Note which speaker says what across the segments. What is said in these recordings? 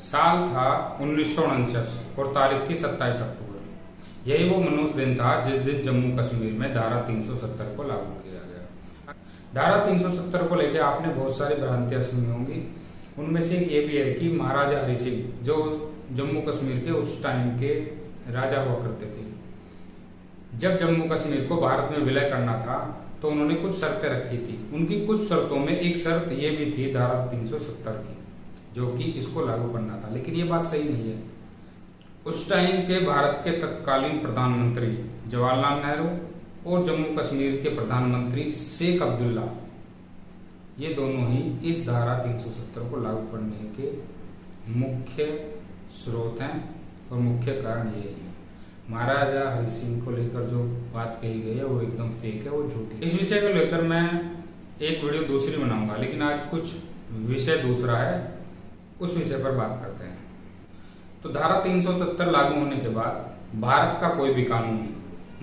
Speaker 1: साल था 1949 और तारीख थी 27 अक्टूबर। यही वो मनहूस दिन था जिस दिन जम्मू कश्मीर में धारा 370 को लागू किया गया। धारा 370 को लेकर आपने बहुत सारी भ्रांतियां सुनी होंगी। उनमें से एक ये भी है कि महाराजा हरि सिंह जो जम्मू कश्मीर के उस टाइम के राजा हुआ करते थे, जब जम्मू कश्मीर को भारत में विलय करना था तो उन्होंने कुछ शर्तें रखी थी। उनकी कुछ शर्तों में एक शर्त ये भी थी धारा 370 की, जो कि इसको लागू करना था। लेकिन ये बात सही नहीं है। उस टाइम के भारत के तत्कालीन प्रधानमंत्री जवाहरलाल नेहरू और जम्मू कश्मीर के प्रधानमंत्री शेख अब्दुल्ला, ये दोनों ही इस धारा 370 को लागू करने के मुख्य स्रोत हैं और मुख्य कारण यही है। महाराजा हरि सिंह को लेकर जो बात कही गई है वो एकदम फेक है, वो झूठी है। इस विषय को लेकर मैं एक वीडियो दूसरी बनाऊंगा, लेकिन आज कुछ विषय दूसरा है, उस विषय पर बात करते हैं। तो धारा 370 लागू होने के बाद भारत का कोई भी कानून,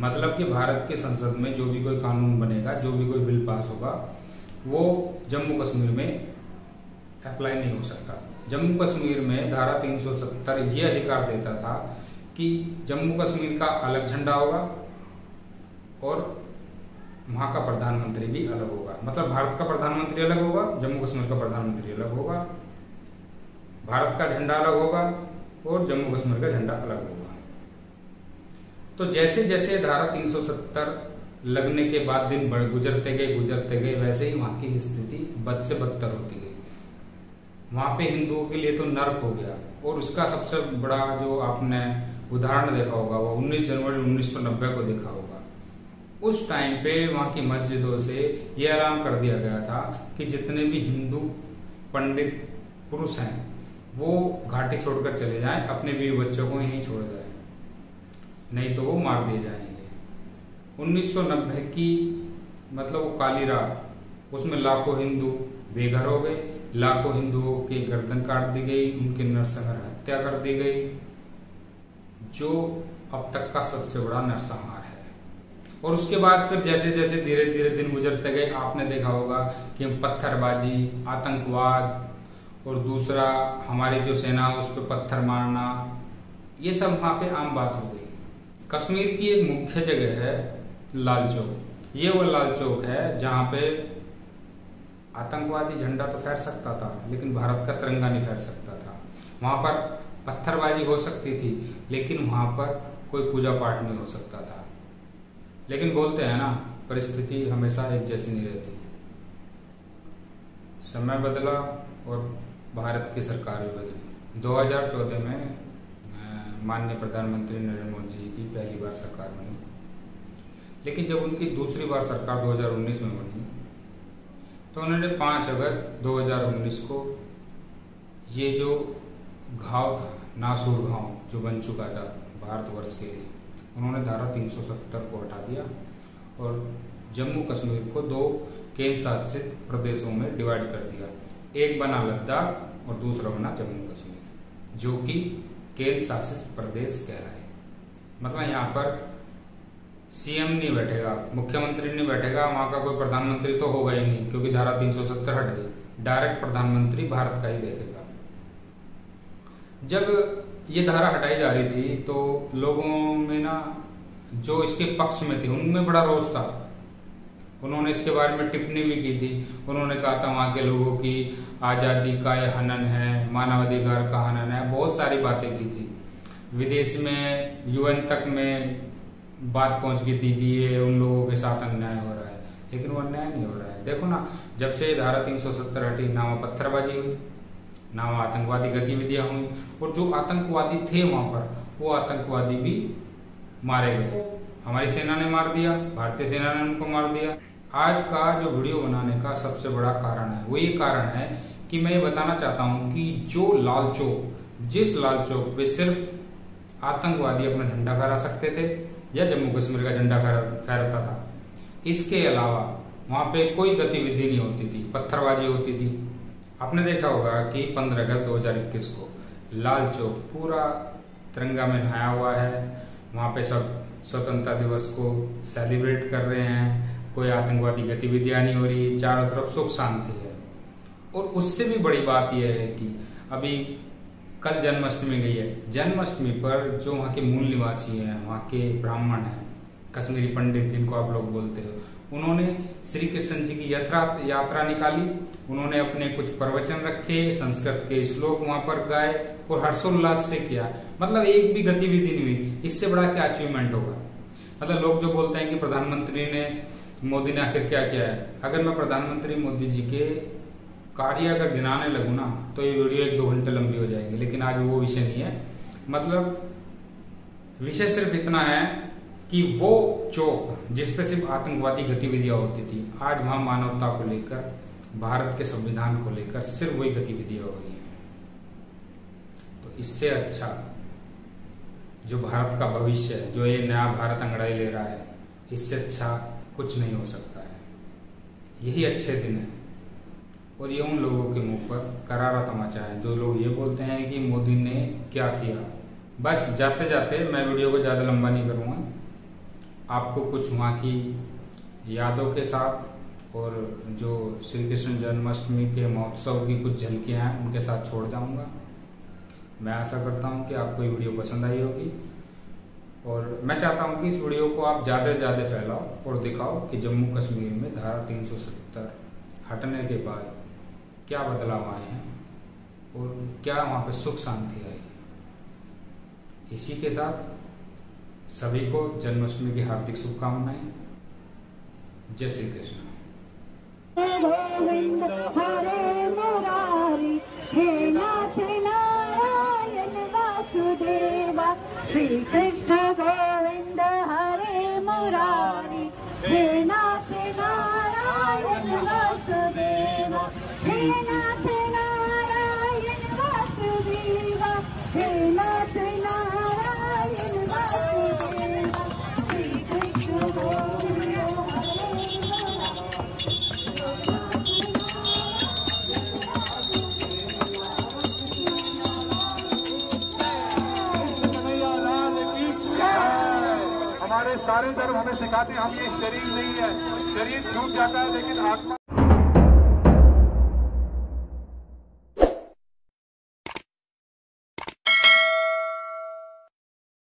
Speaker 1: मतलब कि भारत के संसद में जो भी कोई कानून बनेगा, जो भी कोई बिल पास होगा, वो जम्मू कश्मीर में अप्लाई नहीं हो सकता। जम्मू कश्मीर में धारा 370 ये अधिकार देता था कि जम्मू कश्मीर का अलग झंडा होगा और वहां का प्रधानमंत्री भी अलग होगा। मतलब भारत का प्रधानमंत्री अलग होगा, जम्मू कश्मीर का प्रधानमंत्री अलग होगा, भारत का झंडा अलग होगा और जम्मू कश्मीर का झंडा अलग होगा। तो जैसे जैसे धारा 370 लगने के बाद दिन गुजरते गए वैसे ही वहां की स्थिति बद से बदतर होती गई। वहां पे हिंदुओं के लिए तो नर्क हो गया। और उसका सबसे बड़ा जो आपने उदाहरण देखा होगा वो 19 जनवरी 1990 को देखा होगा। उस टाइम पे वहां की मस्जिदों से यह ऐलान कर दिया गया था कि जितने भी हिंदू पंडित पुरुष हैं वो घाटी छोड़कर चले जाएं, अपने बीवी बच्चों को यहीं छोड़ जाएं, नहीं तो वो मार दिए जाएंगे। 1990 की मतलब वो काली रात, उसमें लाखों हिंदू बेघर हो गए, लाखों हिंदुओं की गर्दन काट दी गई, उनकी नरसंहार हत्या कर दी गई, जो अब तक का सबसे बड़ा नरसंहार है। और उसके बाद फिर जैसे जैसे धीरे धीरे दिन गुजरते गए, आपने देखा होगा कि पत्थरबाजी, आतंकवाद और दूसरा हमारी जो सेना है उस पर पत्थर मारना, ये सब वहां पे आम बात हो गई। कश्मीर की एक मुख्य जगह है लाल चौक। ये वो लाल चौक है जहां पे आतंकवादी झंडा तो फहर सकता था, लेकिन भारत का तिरंगा नहीं फहर सकता था। वहां पर पत्थरबाजी हो सकती थी, लेकिन वहां पर कोई पूजा पाठ नहीं हो सकता था। लेकिन बोलते हैं ना, परिस्थिति हमेशा एक जैसी नहीं रहती। समय बदला और भारत की सरकार भी बदली। 2014 में माननीय प्रधानमंत्री नरेंद्र मोदी जी की पहली बार सरकार बनी, लेकिन जब उनकी दूसरी बार सरकार 2019 में बनी तो उन्होंने 5 अगस्त 2019 को ये जो घाव था, नासूर घाव जो बन चुका था भारतवर्ष के लिए, उन्होंने धारा 370 को हटा दिया और जम्मू कश्मीर को 2 केंद्र शासित प्रदेशों में डिवाइड कर दिया। एक बना लद्दाख और दूसरा बना जम्मू कश्मीर, जो कि केंद्र शासित प्रदेश कहलाए। मतलब यहाँ पर सीएम नहीं बैठेगा, मुख्यमंत्री नहीं बैठेगा, वहां का कोई प्रधानमंत्री तो होगा ही नहीं, क्योंकि धारा 370 हट गई। डायरेक्ट प्रधानमंत्री भारत का ही देखेगा। जब ये धारा हटाई जा रही थी तो लोगों में ना, जो इसके पक्ष में थे, उनमें बड़ा रोष था। उन्होंने इसके बारे में टिप्पणी भी की थी। उन्होंने कहा था वहां के लोगों की आजादी का ये हनन है, मानवाधिकार का हनन है, बहुत सारी बातें की थी। विदेश में यूएन तक में बात पहुंच गई थी कि ये उन लोगों के साथ अन्याय हो रहा है, लेकिन वो अन्याय नहीं हो रहा है। देखो ना, जब से धारा 370 हटी, ना वहां पत्थरबाजी हुई, ना वहां आतंकवादी गतिविधियां हुई, और जो आतंकवादी थे वहां पर, वो आतंकवादी भी मारे गए। हमारी सेना ने मार दिया, भारतीय सेना ने उनको मार दिया। आज का जो वीडियो बनाने का सबसे बड़ा कारण है वो ये कारण है कि मैं ये बताना चाहता हूं कि जो लाल चौक, जिस लाल चौक पे सिर्फ आतंकवादी अपना झंडा फहरा सकते थे या जम्मू कश्मीर का झंडा फहराता था, इसके अलावा वहां पे कोई गतिविधि नहीं होती थी, पत्थरबाजी होती थी। आपने देखा होगा कि 15 अगस्त 2021 को लाल चौक पूरा तिरंगा में नहाया हुआ है। वहां पे सब स्वतंत्रता दिवस को सेलिब्रेट कर रहे हैं, कोई आतंकवादी गतिविधियां नहीं हो रही, चारों तरफ सुख शांति है। और उससे भी बड़ी बात यह है कि अभी कल जन्माष्टमी गई है। जन्माष्टमी पर जो वहाँ के मूल निवासी हैं, वहाँ के ब्राह्मण हैं, कश्मीरी पंडित जिनको आप लोग बोलते हो, उन्होंने श्री कृष्ण जी की यात्रा निकाली। उन्होंने अपने कुछ प्रवचन रखे, संस्कृत के श्लोक वहां पर गाए और हर्षोल्लास से किया। मतलब एक भी गतिविधि नहीं हुई। इससे बड़ा क्या अचीवमेंट होगा? मतलब लोग जो बोलते हैं कि प्रधानमंत्री ने, मोदी ने आखिर क्या किया है। अगर मैं प्रधानमंत्री मोदी जी के कार्य अगर गिनाने लगूँ ना तो ये वीडियो 1-2 घंटे लंबी हो जाएगी, लेकिन आज वो विषय नहीं है। मतलब विषय सिर्फ इतना है कि वो चौक जिस पे सिर्फ आतंकवादी गतिविधियां होती थी, आज वहां मानवता को लेकर, भारत के संविधान को लेकर सिर्फ वही गतिविधियां हो रही हैं। तो इससे अच्छा जो भारत का भविष्य है, जो ये नया भारत अंगड़ाई ले रहा है, इससे अच्छा कुछ नहीं हो सकता है। यही अच्छे दिन है। और ये उन लोगों के मुंह पर करारा तमाचा है जो लोग ये बोलते हैं कि मोदी ने क्या किया। बस जाते जाते मैं वीडियो को ज़्यादा लंबा नहीं करूँगा, आपको कुछ वहाँ की यादों के साथ और जो श्री कृष्ण जन्माष्टमी के महोत्सव की कुछ झलकियाँ हैं उनके साथ छोड़ जाऊँगा। मैं आशा करता हूँ कि आपको ये वीडियो पसंद आई होगी और मैं चाहता हूँ कि इस वीडियो को आप ज़्यादा से ज़्यादा फैलाओ और दिखाओ कि जम्मू कश्मीर में धारा 370 हटने के बाद क्या बदलाव आए हैं और क्या वहाँ पे सुख शांति आई है। इसी के साथ सभी को जन्माष्टमी की हार्दिक शुभकामनाएं। जय श्री कृष्ण।
Speaker 2: गोविंद हरे मुरारी, हे नाथ नारायण वासुदेवा। श्री कृष्ण गोविंद हरे मुरारी, हे नाथ नारायण वासुदेवा। हे नाथ नारायण वासुदेवा, हे नाथ नारायण वासुदेवा। श्री कृष्ण गोविंद
Speaker 3: हमारे सारे धर्म हमें सिखाते हैं हम ये शरीर नहीं है, शरीर छूट जाता है लेकिन आत्मा